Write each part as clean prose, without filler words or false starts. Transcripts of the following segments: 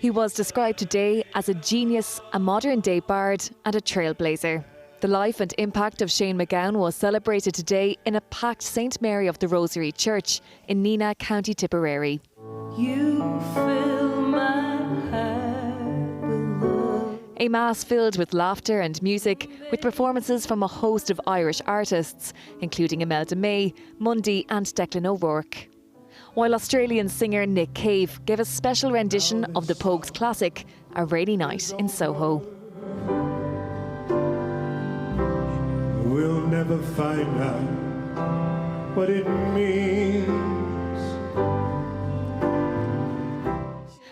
He was described today as a genius, a modern-day bard and a trailblazer. The life and impact of Shane MacGowan was celebrated today in a packed St Mary of the Rosary Church in Nenagh, County Tipperary. You fill my heart with love. A mass filled with laughter and music, with performances from a host of Irish artists, including Imelda May, Mundy and Declan O'Rourke. While Australian singer Nick Cave gave a special rendition of the Pogues classic, A Rainy Night in Soho. We'll never find out what it means.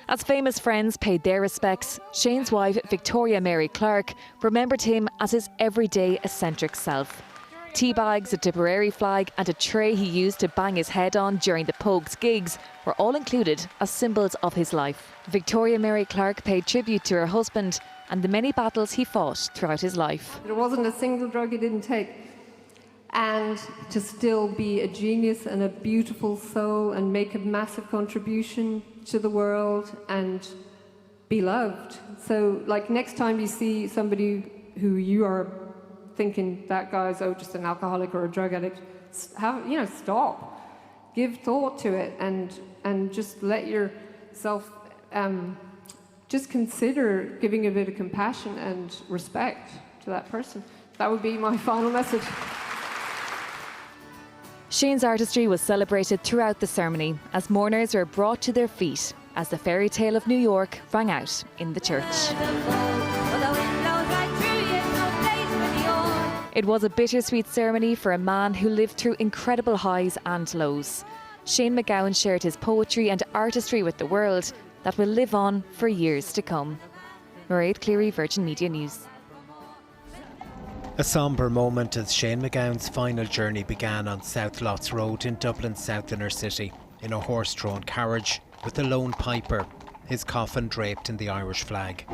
As famous friends paid their respects, Shane's wife, Victoria Mary Clark, remembered him as his everyday eccentric self. Tea bags, a Tipperary flag and a tray he used to bang his head on during the Pogues gigs were all included as symbols of his life. Victoria Mary Clark paid tribute to her husband and the many battles he fought throughout his life. There wasn't a single drug he didn't take. And to still be a genius and a beautiful soul and make a massive contribution to the world and be loved. So, like, next time you see somebody who you are thinking that guy's just an alcoholic or a drug addict, stop, give thought to it, and just let yourself just consider giving a bit of compassion and respect to that person. That would be my final message. Shane's artistry was celebrated throughout the ceremony as mourners were brought to their feet as the fairy tale of New York rang out in the church. It was a bittersweet ceremony for a man who lived through incredible highs and lows. Shane MacGowan shared his poetry and artistry with the world that will live on for years to come. Mairead Cleary, Virgin Media News. A sombre moment as Shane MacGowan's final journey began on South Lots Road in Dublin's south inner city, in a horse-drawn carriage with a lone piper, his coffin draped in the Irish flag.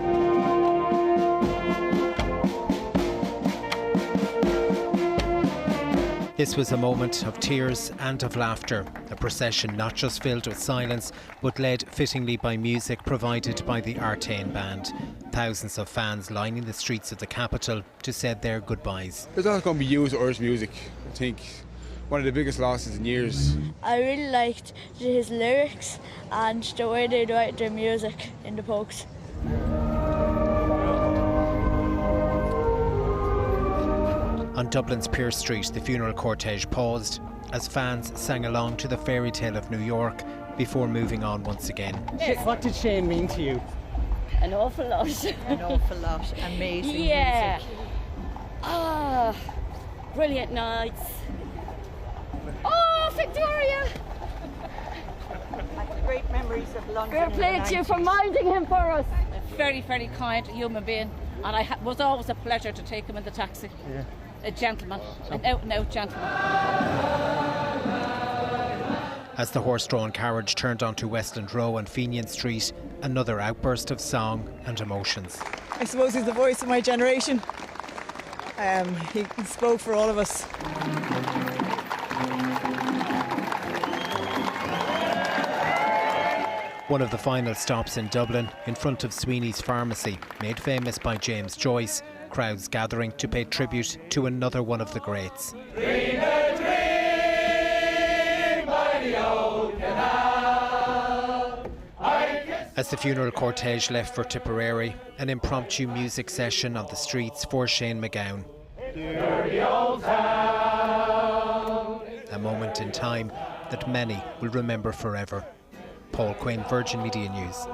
This was a moment of tears and of laughter, a procession not just filled with silence, but led fittingly by music provided by the Artane Band. Thousands of fans lining the streets of the capital to say their goodbyes. There's not going to be used Irish music. I think one of the biggest losses in years. I really liked his lyrics and the way they write their music in the Pogues. On Dublin's Pearse Street, the funeral cortege paused as fans sang along to the fairy tale of New York before moving on once again. What did Shane mean to you? An awful lot. An awful lot. Amazing music. Brilliant nights. Oh, Victoria! Great memories of London. Fair play to you for minding him for us. A very, very kind human being, and it was always a pleasure to take him in the taxi. Yeah. A gentleman, an out-and-out gentleman. As the horse-drawn carriage turned onto Westland Row and Fenian Street, another outburst of song and emotions. I suppose he's the voice of my generation. He spoke for all of us. One of the final stops in Dublin, in front of Sweeney's Pharmacy, made famous by James Joyce, crowds gathering to pay tribute to another one of the greats. As the funeral cortege left for Tipperary, an impromptu music session on the streets for Shane MacGowan. A moment in time that many will remember forever. Paul Quinn, Virgin Media News.